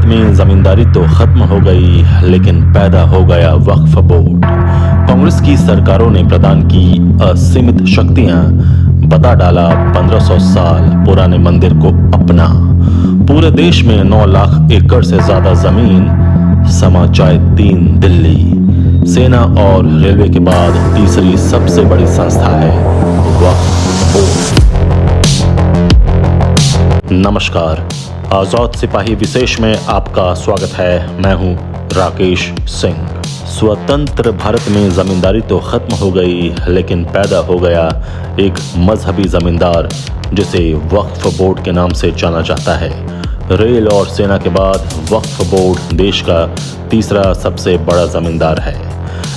में जमींदारी तो खत्म हो गई, लेकिन पैदा हो गया वक्फ बोर्ड। कांग्रेस की सरकारों ने प्रदान की असीमित शक्तियां, बता डाला 1500 साल पुराने मंदिर को अपना। पूरे देश में 9 लाख एकड़ से ज्यादा जमीन, समा चाहे 3 दिल्ली। सेना और रेलवे के बाद तीसरी सबसे बड़ी संस्था है वक्फ बोर्ड। नमस्कार, आजाद सिपाही विशेष में आपका स्वागत है। मैं हूं राकेश सिंह। स्वतंत्र भारत में जमींदारी तो खत्म हो गई, लेकिन पैदा हो गया एक मजहबी जमींदार जिसे वक्फ बोर्ड के नाम से जाना जाता है। रेल और सेना के बाद वक्फ बोर्ड देश का तीसरा सबसे बड़ा जमींदार है।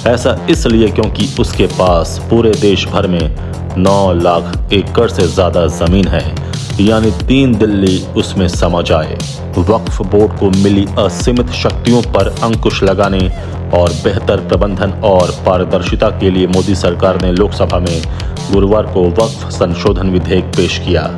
ऐसा इसलिए क्योंकि उसके पास पूरे देश भर में 9 लाख एकड़ से ज्यादा जमीन है, यानी 3 दिल्ली उसमें समा जाए। वक्फ बोर्ड को मिली असीमित शक्तियों पर अंकुश लगाने और बेहतर प्रबंधन और पारदर्शिता के लिए मोदी सरकार ने लोकसभा में गुरुवार को वक्फ संशोधन विधेयक पेश किया।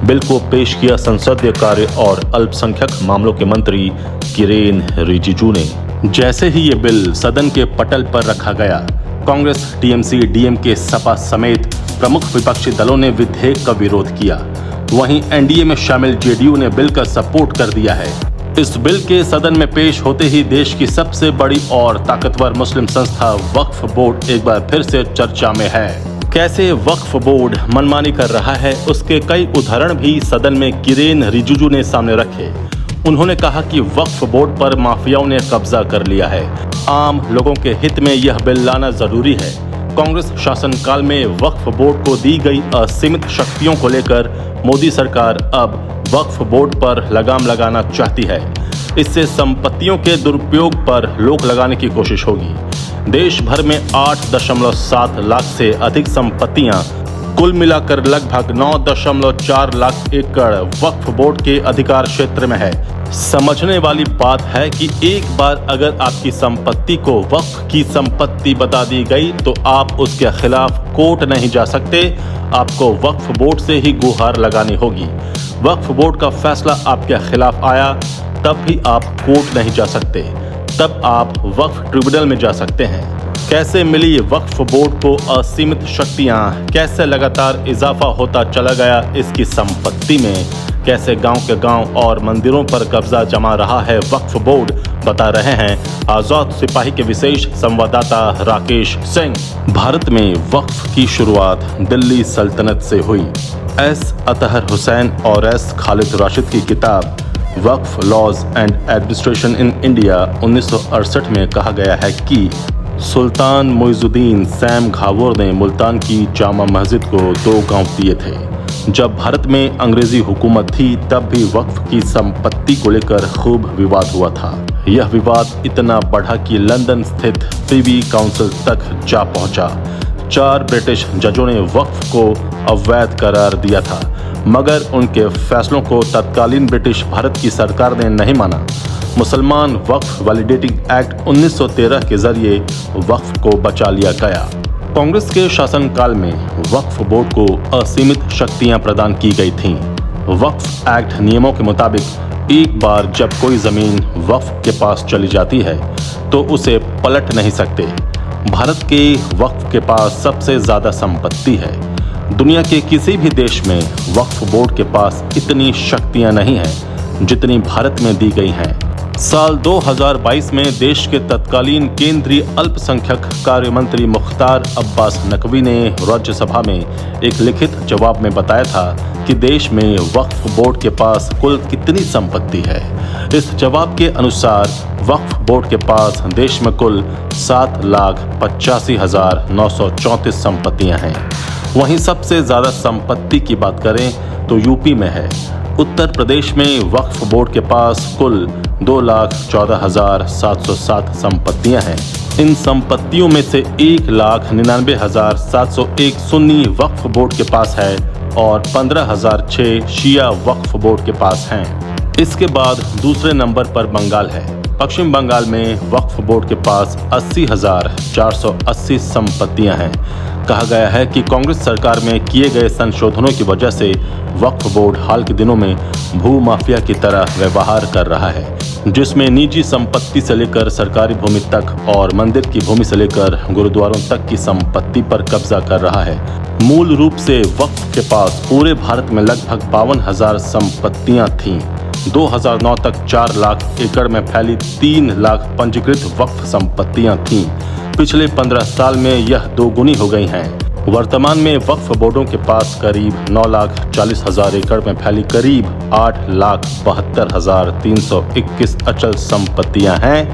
बिल को पेश किया संसदीय कार्य और अल्पसंख्यक मामलों के मंत्री किरेन रिजिजू ने। जैसे ही ये बिल सदन के पटल पर रखा गया, कांग्रेस, टीएमसी, डीएमके, सपा समेत प्रमुख विपक्षी दलों ने विधेयक का विरोध किया। वहीं एनडीए में शामिल जेडीयू ने बिल का सपोर्ट कर दिया है। इस बिल के सदन में पेश होते ही देश की सबसे बड़ी और ताकतवर मुस्लिम संस्था वक्फ बोर्ड एक बार फिर से चर्चा में है। कैसे वक्फ बोर्ड मनमानी कर रहा है, उसके कई उदाहरण भी सदन में किरेन रिजिजू ने सामने रखे। उन्होंने कहा कि वक्फ बोर्ड पर माफियाओं ने कब्जा कर लिया है। आम लोगों के हित में यह बिल लाना जरूरी है। कांग्रेस शासनकाल में वक्फ बोर्ड को दी गई असीमित शक्तियों को लेकर मोदी सरकार अब वक्फ बोर्ड पर लगाम लगाना चाहती है। इससे संपत्तियों के दुरुपयोग पर रोक लगाने की कोशिश होगी। देश भर में 8.7 लाख से अधिक संपत्तियां, कुल मिलाकर लगभग 9.4 लाख एकड़ वक्फ बोर्ड के अधिकार क्षेत्र में है। समझने वाली बात है कि एक बार अगर आपकी संपत्ति को वक्फ की संपत्ति बता दी गई तो आप उसके खिलाफ कोर्ट नहीं जा सकते। आपको वक्फ बोर्ड से ही गुहार लगानी होगी। वक्फ बोर्ड का फैसला आपके खिलाफ आया तब भी आप कोर्ट नहीं जा सकते, तब आप वक्फ ट्रिब्यूनल में जा सकते हैं। कैसे मिली वक्फ बोर्ड को असीमित शक्तियां, कैसे लगातार इजाफा होता चला गया इसकी संपत्ति में, कैसे गांव के गांव और मंदिरों पर कब्जा जमा रहा है वक्फ बोर्ड, बता रहे हैं आजाद सिपाही के विशेष संवाददाता राकेश सिंह। भारत में वक्फ की शुरुआत दिल्ली सल्तनत से हुई। एस अतहर हुसैन और एस खालिद राशिद की किताब Waqf laws and administration in India 1968 में कहा गया है कि सुल्तान मुइजुद्दीन सैम घावोर ने मुल्तान की जामा मस्जिद को 2 गांव दिए थे। जब भारत में अंग्रेजी हुकूमत थी तब भी वक्फ की संपत्ति को लेकर खूब विवाद हुआ था। यह विवाद इतना बढ़ा कि लंदन स्थित प्रिवी काउंसिल तक जा पहुंचा। 4 ब्रिटिश जजों ने वक्फ को अवैध करार दिया था, मगर उनके फैसलों को तत्कालीन ब्रिटिश भारत की सरकार ने नहीं माना। मुसलमान वक्फ वैलिडेटिंग एक्ट 1913 के जरिए वक्फ को बचा लिया गया। कांग्रेस के शासनकाल में वक्फ बोर्ड को असीमित शक्तियां प्रदान की गई थीं। वक्फ एक्ट नियमों के मुताबिक एक बार जब कोई जमीन वक्फ के पास चली जाती है तो उसे पलट नहीं सकते। भारत के वक्फ के पास सबसे ज्यादा संपत्ति है। दुनिया के किसी भी देश में वक्फ बोर्ड के पास इतनी शक्तियां नहीं हैं जितनी भारत में दी गई हैं। साल 2022 में देश के तत्कालीन केंद्रीय अल्पसंख्यक कार्य मंत्री मुख्तार अब्बास नकवी ने राज्यसभा में एक लिखित जवाब में बताया था कि देश में वक्फ बोर्ड के पास कुल कितनी संपत्ति है। इस जवाब के अनुसार वक्फ बोर्ड के पास देश में कुल 7,85,934 संपत्तियां हैं। वहीं सबसे ज्यादा संपत्ति की बात करें तो यूपी में है। उत्तर प्रदेश में वक्फ बोर्ड के पास कुल 2,14,707 संपत्तियां हैं। इन संपत्तियों में से 1,99,701 सुन्नी वक्फ बोर्ड के पास है और 15,006 शिया वक्फ बोर्ड के पास हैं। इसके बाद दूसरे नंबर पर बंगाल है। पश्चिम बंगाल में वक्फ बोर्ड के पास 80,480 संपत्तियां हैं। कहा गया है कि कांग्रेस सरकार में किए गए संशोधनों की वजह से वक्फ बोर्ड हाल के दिनों में भू माफिया की तरह व्यवहार कर रहा है, जिसमें निजी संपत्ति से लेकर सरकारी भूमि तक और मंदिर की भूमि से लेकर गुरुद्वारों तक की संपत्ति पर कब्जा कर रहा है। मूल रूप से वक्फ के पास पूरे भारत में लगभग 52,000 संपत्तियां थीं। 2009 तक 4 लाख एकड़ में फैली 3 लाख पंजीकृत वक्फ संपत्तियां थीं। पिछले 15 साल में यह दोगुनी हो गई हैं। वर्तमान में वक्फ बोर्डों के पास करीब 9,40,000 एकड़ में फैली करीब 8,72,321 अचल संपत्तियां हैं।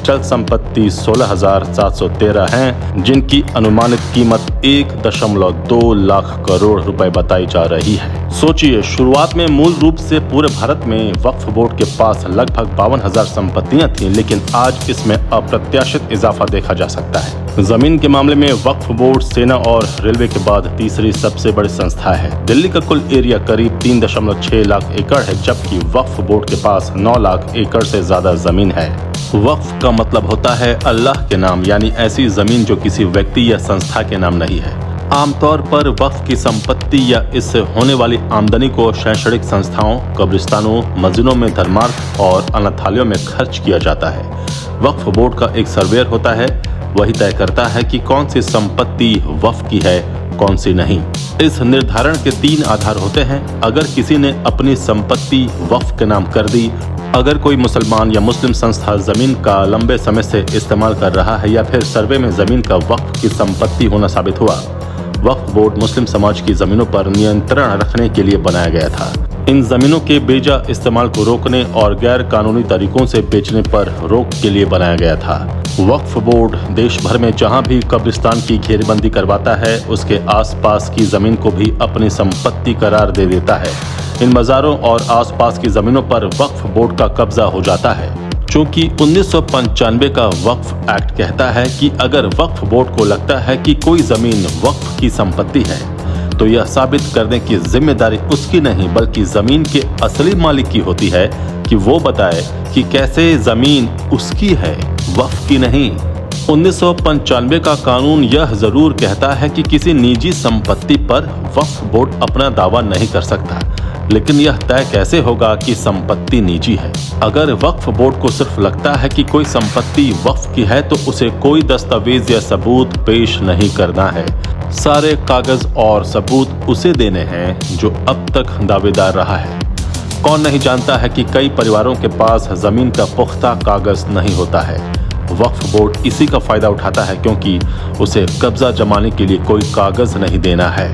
चल संपत्ति 16,713 हैं, जिनकी अनुमानित कीमत 1.2 लाख करोड़ रुपए बताई जा रही है। सोचिए, शुरुआत में मूल रूप से पूरे भारत में वक्फ बोर्ड के पास लगभग 52,000 संपत्तियां थीं, लेकिन आज इसमें अप्रत्याशित इजाफा देखा जा सकता है। जमीन के मामले में वक्फ बोर्ड सेना और रेलवे के बाद तीसरी सबसे बड़ी संस्था है। दिल्ली का कुल एरिया करीब 3.6 लाख एकड़ है, जबकि वक्फ बोर्ड के पास 9 लाख एकड़ से ज्यादा जमीन है। वक्फ का मतलब होता है अल्लाह के नाम, यानी ऐसी जमीन जो किसी व्यक्ति या संस्था के नाम नहीं है। आमतौर पर वक्फ की संपत्ति या इससे होने वाली आमदनी को शैक्षणिक संस्थाओं, कब्रिस्तानों, मस्जिदों में धर्मार्थ और अनाथालयों में खर्च किया जाता है। वक्फ बोर्ड का एक सर्वेयर होता है, वही तय करता है कि कौन सी संपत्ति वक्फ की है, कौन सी नहीं। इस निर्धारण के 3 आधार होते हैं। अगर किसी ने अपनी संपत्ति वक्फ के नाम कर दी, अगर कोई मुसलमान या मुस्लिम संस्था जमीन का लंबे समय से इस्तेमाल कर रहा है, या फिर सर्वे में जमीन का वक्फ की संपत्ति होना साबित हुआ। वक्फ बोर्ड मुस्लिम समाज की जमीनों पर नियंत्रण रखने के लिए बनाया गया था। इन जमीनों के बेजा इस्तेमाल को रोकने और गैर कानूनी तरीकों से बेचने पर रोक के लिए बनाया गया था। वक्फ बोर्ड देश भर में जहां भी कब्रिस्तान की घेरेबंदी करवाता है, उसके आसपास की जमीन को भी अपनी संपत्ति करार दे देता है। इन मज़ारों और आसपास की जमीनों पर वक्फ बोर्ड का कब्जा हो जाता है। चूंकि 1995 का वक्फ एक्ट कहता है कि अगर वक्फ बोर्ड को लगता है कि कोई जमीन वक्फ की संपत्ति है, तो यह साबित करने की जिम्मेदारी उसकी नहीं बल्कि जमीन के असली मालिक की होती है कि वो बताए कि कैसे जमीन उसकी है, वक्फ की नहीं। 1995 का कानून यह जरूर कहता है कि किसी निजी संपत्ति पर वक्फ बोर्ड अपना दावा नहीं कर सकता, लेकिन यह तय कैसे होगा कि संपत्ति निजी है? अगर वक्फ बोर्ड को सिर्फ लगता है कि कोई संपत्ति वक्फ की है, तो उसे कोई दस्तावेज या सबूत पेश नहीं करना है। सारे कागज और सबूत उसे देने हैं जो अब तक दावेदार रहा है। कौन नहीं जानता है कि कई परिवारों के पास जमीन का पुख्ता कागज नहीं होता है। वक्फ बोर्ड इसी का फायदा उठाता है, क्योंकि उसे कब्जा जमाने के लिए कोई कागज नहीं देना है।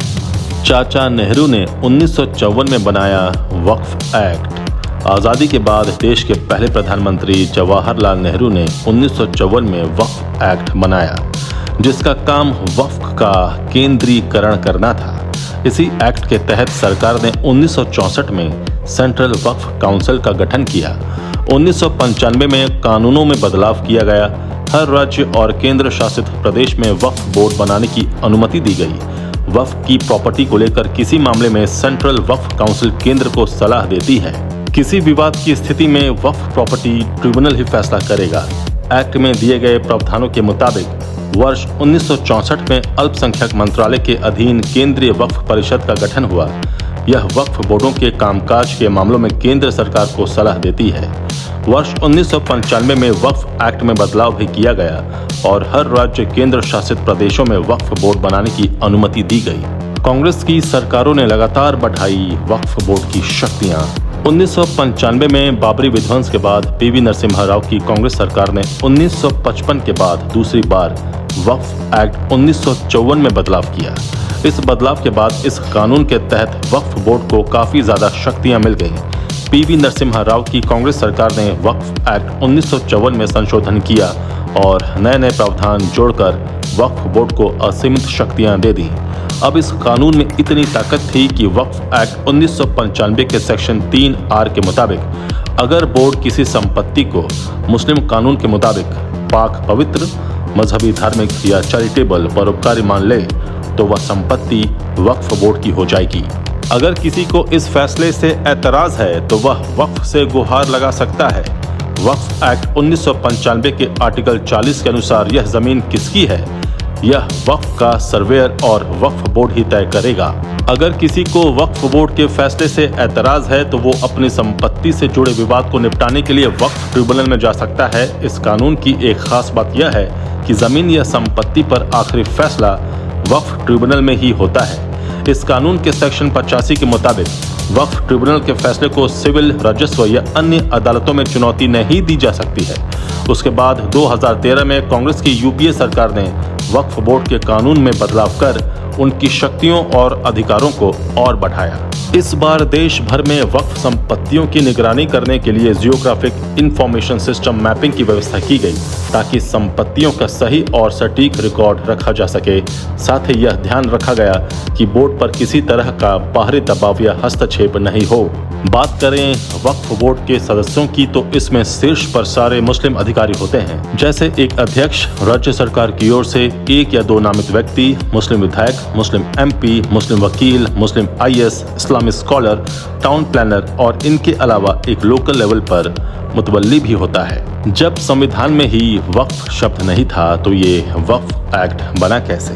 चाचा नेहरू ने 1954 में बनाया वक्फ एक्ट। आज़ादी के बाद देश के पहले प्रधानमंत्री जवाहरलाल नेहरू ने 1954 में वक्फ एक्ट बनाया, जिसका काम वक्फ का केंद्रीकरण करना था। इसी एक्ट के तहत सरकार ने 1964 में सेंट्रल वक्फ काउंसिल का गठन किया। 1995 में कानूनों में बदलाव किया गया। हर राज्य और केंद्र शासित प्रदेश में वक्फ बोर्ड बनाने की अनुमति दी गई। वक्फ की प्रॉपर्टी को लेकर किसी मामले में सेंट्रल वक्फ काउंसिल केंद्र को सलाह देती है। किसी विवाद की स्थिति में वक्फ प्रॉपर्टी ट्रिब्यूनल ही फैसला करेगा। एक्ट में दिए गए प्रावधानों के मुताबिक वर्ष 1964 में अल्पसंख्यक मंत्रालय के अधीन केंद्रीय वक्फ परिषद का गठन हुआ। यह वक्फ बोर्डों के कामकाज के मामलों में केंद्र सरकार को सलाह देती है। वर्ष 1995 में वक्फ एक्ट में बदलाव भी किया गया और हर राज्य केंद्र शासित प्रदेशों में वक्फ बोर्ड बनाने की अनुमति दी गई। कांग्रेस की सरकारों ने लगातार बढ़ाई वक्फ बोर्ड की शक्तियां। 1995 में बाबरी विध्वंस के बाद पीवी नरसिम्हा राव की कांग्रेस सरकार ने 1955 के बाद दूसरी बार वक्फ एक्ट 1954 में बदलाव किया। इस बदलाव के बाद इस कानून के तहत वक्फ बोर्ड को काफी ज्यादा शक्तियां मिल गईं। पीवी नरसिम्हा राव की कांग्रेस सरकार ने वक्फ एक्ट 1954 में संशोधन किया और नए नए प्रावधान जोड़कर वक्फ बोर्ड को असीमित शक्तियां दे दी। अब इस कानून में इतनी ताकत थी कि वक्फ एक्ट 1995 के सेक्शन 3R के मुताबिक अगर बोर्ड किसी संपत्ति को मुस्लिम कानून के मुताबिक पाक पवित्र, मजहबी, धार्मिक या चैरिटेबल परोपकारी मान ले, तो वह संपत्ति वक्फ बोर्ड की हो जाएगी। अगर किसी को इस फैसले से एतराज है तो वह वक्फ से गुहार लगा सकता है। वक्फ एक्ट 1995 के आर्टिकल 40 के अनुसार यह जमीन किसकी है, यह वक्फ का सर्वेयर और वक्फ बोर्ड ही तय करेगा। अगर किसी को वक्फ बोर्ड के फैसले से एतराज है तो वो अपनी संपत्ति से जुड़े विवाद को निपटाने के लिए वक्फ ट्रिब्यूनल में जा सकता है। इस कानून की एक खास बात यह है कि जमीन या संपत्ति पर आखिरी फैसला वक्फ ट्रिब्यूनल में ही होता है। इस कानून के सेक्शन 85 के मुताबिक वक्फ ट्रिब्यूनल के फैसले को सिविल, राजस्व या अन्य अदालतों में चुनौती नहीं दी जा सकती है। उसके बाद 2013 में कांग्रेस की यूपीए सरकार ने वक्फ बोर्ड के कानून में बदलाव कर उनकी शक्तियों और अधिकारों को और बढ़ाया। इस बार देश भर में वक्फ संपत्तियों की निगरानी करने के लिए जियोग्राफिक इंफॉर्मेशन सिस्टम मैपिंग की व्यवस्था की गई, ताकि संपत्तियों का सही और सटीक रिकॉर्ड रखा जा सके। साथ ही यह ध्यान रखा गया कि बोर्ड पर किसी तरह का बाहरी दबाव या हस्तक्षेप नहीं हो। बात करें वक्फ बोर्ड के सदस्यों की तो इसमें शीर्ष पर सारे मुस्लिम अधिकारी होते हैं, जैसे एक अध्यक्ष, राज्य सरकार की ओर से 1 या 2 नामित व्यक्ति, मुस्लिम विधायक, मुस्लिम एमपी, मुस्लिम वकील, Muslim IAS, Islamic scholar, town planner और इनके अलावा एक लोकल लेवल पर मुतवल्ली भी होता है। जब संविधान में ही वक्फ शब्द नहीं था तो ये वक्फ एक्ट बना कैसे?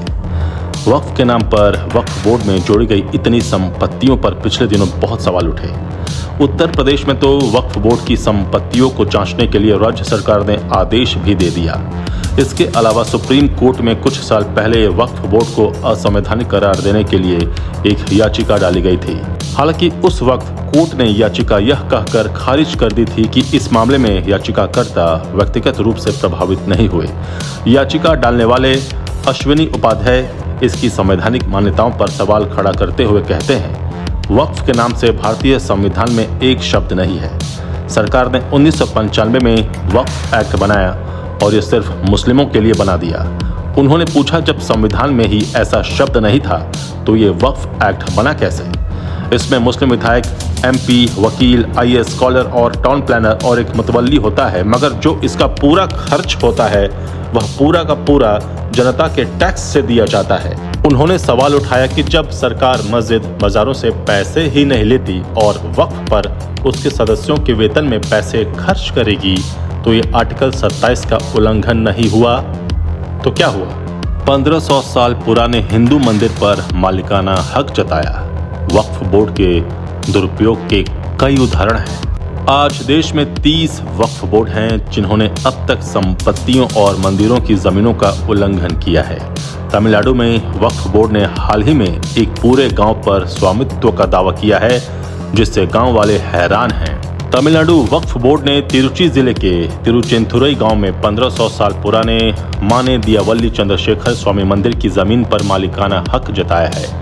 वक्फ के नाम पर वक्फ बोर्ड में जोड़ी गई इतनी संपत्तियों पर पिछले दिनों बहुत सवाल उठे। उत्तर प्रदेश में तो वक्फ बोर्ड की संपत्तियों को जांचने के लिए राज्य सरकार ने आदेश भी दे दिया। इसके अलावा सुप्रीम कोर्ट में कुछ साल पहले वक्फ बोर्ड को असंवैधानिक करार देने के लिए एक याचिका डाली गई थी। हालांकि उस वक्त कोर्ट ने याचिका यह कहकर खारिज कर दी थी कि इस मामले में याचिकाकर्ता व्यक्तिगत रूप से प्रभावित नहीं हुए। याचिका डालने वाले अश्विनी उपाध्याय इसकी संवैधानिक मान्यताओं पर सवाल खड़ा करते हुए कहते हैं, वक्फ के नाम से भारतीय संविधान में एक शब्द नहीं है। सरकार ने 1995 में वक्फ एक्ट बनाया और ये सिर्फ मुस्लिमों के लिए बना दिया। उन्होंने पूछा, जब संविधान में ही ऐसा शब्द नहीं था तो ये वक्फ एक्ट बना कैसे? इसमें मुस्लिम विधायक, एमपी, वकील, आईएएस, स्कॉलर और टाउन प्लानर और एक मुतवल्ली होता है, मगर जो इसका पूरा खर्च होता है वह पूरा का पूरा जनता के टैक्स से दिया जाता है। उन्होंने सवाल उठाया कि जब सरकार मस्जिद, बाजारों से पैसे ही नहीं लेती और वक्फ पर उसके सदस्यों के वेतन में पैसे खर्च करेगी तो ये आर्टिकल 27 का उल्लंघन नहीं हुआ? तो क्या हुआ? 1500 साल पुराने हिंदू मंदिर पर मालिकाना हक जताया। वक्फ बोर्ड के दुरुपयोग के कई उदाहरण हैं। आज देश में 30 वक्फ बोर्ड हैं जिन्होंने अब तक संपत्तियों और मंदिरों की जमीनों का उल्लंघन किया है। तमिलनाडु में वक्फ बोर्ड ने हाल ही में एक पूरे गांव पर स्वामित्व का दावा किया है, जिससे गांव वाले हैरान हैं। तमिलनाडु वक्फ बोर्ड ने तिरुचि जिले के तिरुचेंथुरई गांव में 1500 साल पुराने माने दियावल्ली चंद्रशेखर स्वामी मंदिर की जमीन पर मालिकाना हक जताया है।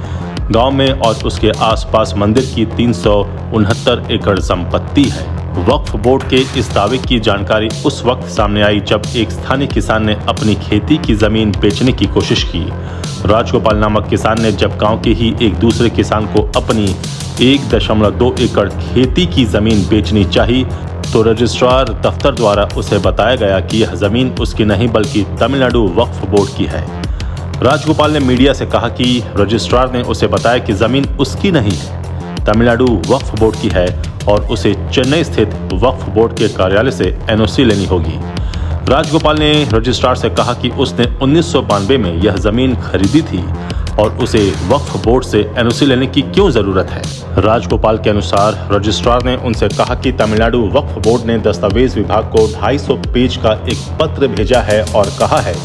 गांव में और उसके आसपास मंदिर की 369 एकड़ संपत्ति है। वक्फ बोर्ड के इस दावे की जानकारी उस वक्त सामने आई जब एक स्थानीय किसान ने अपनी खेती की जमीन बेचने की कोशिश की। राजगोपाल नामक किसान ने जब गांव के ही एक दूसरे किसान को अपनी 1.2 एकड़ खेती की जमीन बेचनी चाहिए तो रजिस्ट्रार दफ्तर द्वारा उसे बताया गया कि यह जमीन उसकी नहीं बल्कि तमिलनाडु वक्फ बोर्ड की है। राजगोपाल ने मीडिया से कहा कि रजिस्ट्रार ने उसे बताया कि जमीन उसकी नहीं है, तमिलनाडु वक्फ बोर्ड की है और उसे चेन्नई स्थित वक्फ बोर्ड के कार्यालय से एनओसी लेनी होगी। राजगोपाल ने रजिस्ट्रार से कहा कि उसने 1992 में यह जमीन खरीदी थी और उसे वक्फ बोर्ड से एनओसी लेने की क्यों जरूरत है। राजगोपाल के अनुसार रजिस्ट्रार ने उनसे कहा कि तमिलनाडु वक्फ बोर्ड ने दस्तावेज विभाग को 250 पेज का एक पत्र भेजा है और कहा है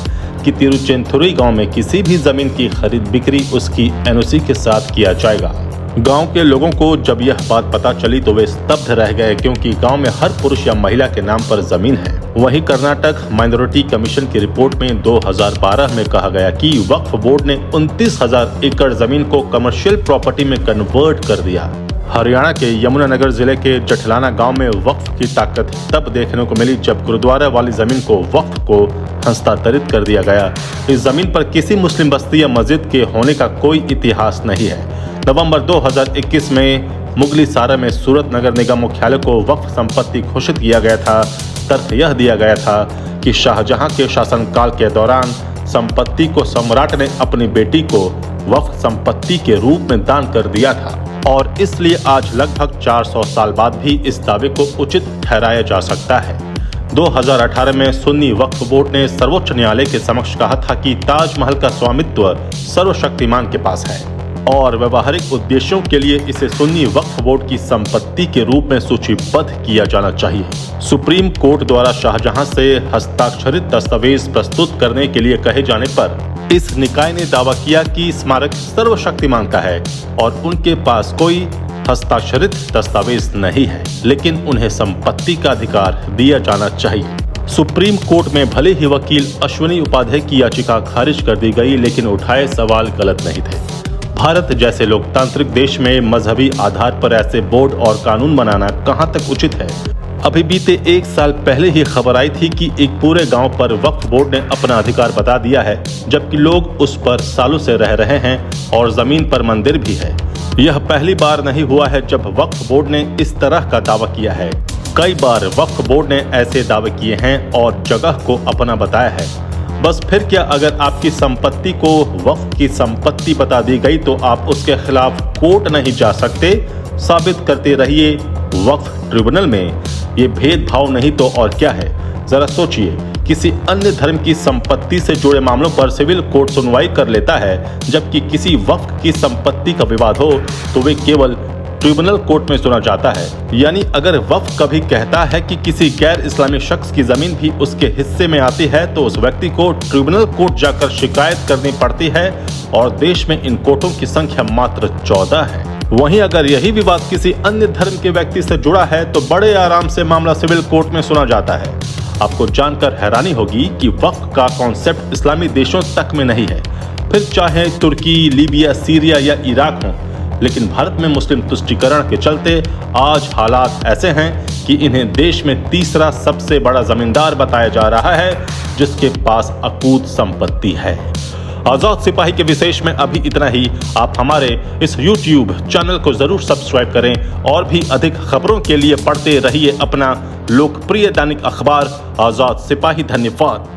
कि तिरुचेंथुरई गांव में किसी भी जमीन की खरीद बिक्री उसकी एनओसी के साथ किया जाएगा। गांव के लोगों को जब यह बात पता चली तो वे स्तब्ध रह गए, क्योंकि गांव में हर पुरुष या महिला के नाम पर जमीन है। वहीं कर्नाटक माइनॉरिटी कमीशन की रिपोर्ट में 2012 में कहा गया कि वक्फ बोर्ड ने 29,000 एकड़ जमीन को कमर्शियल प्रॉपर्टी में कन्वर्ट कर दिया। हरियाणा के यमुनानगर जिले के जठलाना गांव में वक्फ की ताकत तब देखने को मिली जब गुरुद्वारा वाली जमीन को वक्फ को हस्तांतरित कर दिया गया। इस जमीन पर किसी मुस्लिम बस्ती या मस्जिद के होने का कोई इतिहास नहीं है। नवंबर 2021 में मुगली सारा में सूरत नगर निगम मुख्यालय को वक्फ संपत्ति घोषित किया गया था। तर्क यह दिया गया था कि शाहजहां के शासनकाल के दौरान संपत्ति को सम्राट ने अपनी बेटी को वक्फ संपत्ति के रूप में दान कर दिया था और इसलिए आज लगभग 400 साल बाद भी इस दावे को उचित ठहराया जा सकता है। 2018 में सुन्नी वक्फ बोर्ड ने सर्वोच्च न्यायालय के समक्ष कहा था कि ताजमहल का स्वामित्व सर्वशक्तिमान के पास है और व्यवहारिक उद्देश्यों के लिए इसे सुन्नी वक्फ बोर्ड की संपत्ति के रूप में सूचीबद्ध किया जाना चाहिए। सुप्रीम कोर्ट द्वारा शाहजहां से हस्ताक्षरित दस्तावेज प्रस्तुत करने के लिए कहे जाने पर इस निकाय ने दावा किया कि स्मारक सर्वशक्तिमान का है और उनके पास कोई हस्ताक्षरित दस्तावेज नहीं है, लेकिन उन्हें संपत्ति का अधिकार दिया जाना चाहिए। सुप्रीम कोर्ट में भले ही वकील अश्विनी उपाध्याय की याचिका खारिज कर दी गई, लेकिन उठाए सवाल गलत नहीं थे। भारत जैसे लोकतांत्रिक देश में मजहबी आधार पर ऐसे बोर्ड और कानून बनाना कहां तक उचित है। अभी बीते 1 साल पहले ही खबर आई थी कि एक पूरे गांव पर वक्फ बोर्ड ने अपना अधिकार बता दिया है, जबकि लोग उस पर सालों से रह रहे हैं और जमीन पर मंदिर भी है। यह पहली बार नहीं हुआ है जब वक्फ बोर्ड ने इस तरह का दावा किया है। कई बार वक्फ बोर्ड ने ऐसे दावे किए हैं और जगह को अपना बताया है। बस फिर क्या, अगर आपकी संपत्ति को वक्फ की संपत्ति बता दी गई तो आप उसके खिलाफ कोर्ट नहीं जा सकते। साबित करते रहिए वक्फ ट्रिब्यूनल में। ये भेदभाव नहीं तो और क्या है। जरा सोचिए, किसी अन्य धर्म की संपत्ति से जुड़े मामलों पर सिविल कोर्ट सुनवाई कर लेता है, जबकि किसी वक्फ की संपत्ति का विवाद हो तो वे केवल ट्रिब्यूनल कोर्ट में सुना जाता है। यानी अगर वक्फ कभी कहता है कि किसी गैर इस्लामी शख्स की जमीन भी उसके हिस्से में आती है तो उस व्यक्ति को ट्रिब्यूनल कोर्ट जाकर शिकायत करनी पड़ती है और देश में इन कोर्टों की संख्या मात्र 14 है। वहीं अगर यही विवाद किसी अन्य धर्म के व्यक्ति से जुड़ा है तो बड़े आराम से मामला सिविल कोर्ट में सुना जाता है। आपको जानकर हैरानी होगी कि वक्फ का कॉन्सेप्ट इस्लामी देशों तक में नहीं है, फिर चाहे तुर्की, लीबिया, सीरिया या इराक हो। लेकिन भारत में मुस्लिम तुष्टीकरण के चलते आज हालात ऐसे हैं कि इन्हें देश में तीसरा सबसे बड़ा जमींदार बताया जा रहा है, जिसके पास अकूत संपत्ति है। आजाद सिपाही के विशेष में अभी इतना ही। आप हमारे इस YouTube चैनल को जरूर सब्सक्राइब करें और भी अधिक खबरों के लिए पढ़ते रहिए अपना लोकप्रिय दैनिक अखबार आजाद सिपाही। धन्यवाद।